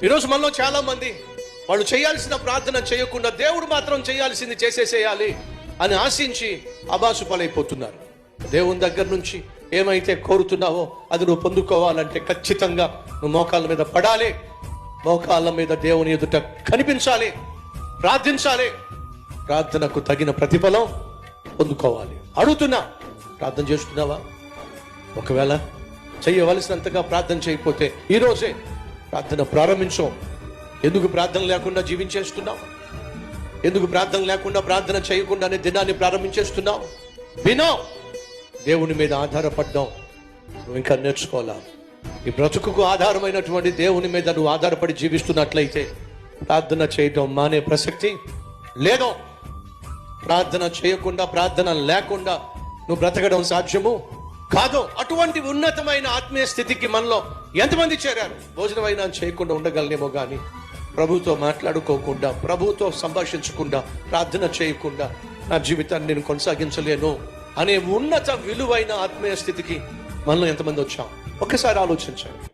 ఈరోజు మనలో చాలా మంది వాళ్ళు చేయాల్సిన ప్రార్థన చేయకుండా దేవుడు మాత్రం చేయాల్సింది చేసేసేయాలి అని ఆశించి అబాసు పాలైపోతున్నారు. దేవుని దగ్గర నుంచి ఏమైతే కోరుతున్నావో అది నువ్వు పొందుకోవాలంటే ఖచ్చితంగా నువ్వు మోకాళ్ళ మీద పడాలి, మోకాళ్ళ మీద దేవుని ఎదుట కనిపించాలి, ప్రార్థించాలి, ప్రార్థనకు తగిన ప్రతిఫలం పొందుకోవాలి. అడుగుతున్నా, ప్రార్థన చేస్తున్నావా? ఒకవేళ చేయవలసినంతగా ప్రార్థన చేయకపోతే ఈరోజే ప్రార్థన ప్రారంభించు. ఎందుకు ప్రార్థన లేకుండా జీవించేస్తున్నావు? ఎందుకు ప్రార్థన లేకుండా ప్రార్థన చేయకుండానే దినాన్ని ప్రారంభించేస్తున్నావు? వినో, దేవుని మీద ఆధారపడ్డాం నువ్వు ఇంకా నేర్చుకోవాలా. ఈ బ్రతుకుకు ఆధారమైనటువంటి దేవుని మీద నువ్వు ఆధారపడి జీవిస్తున్నట్లయితే ప్రార్థన చేయడం మానే ప్రసక్తి లేదు. ప్రార్థన చేయకుండా, ప్రార్థన లేకుండా నువ్వు బ్రతకడం సాధ్యము కాదు. అటువంటి ఉన్నతమైన ఆత్మీయ స్థితికి మనలో ఎంతమంది చేరారు? భోజనం అయినా చేయకుండా ఉండగలనేమో కానీ ప్రభుతో మాట్లాడుకోకుండా, ప్రభుతో సంభాషించకుండా, ప్రార్థన చేయకుండా నా జీవితాన్ని నేను కొనసాగించలేను అనే ఉన్నత విలువైన ఆత్మీయ స్థితికి మనలో ఎంతమంది వచ్చాం? ఒక్కసారి ఆలోచించండి.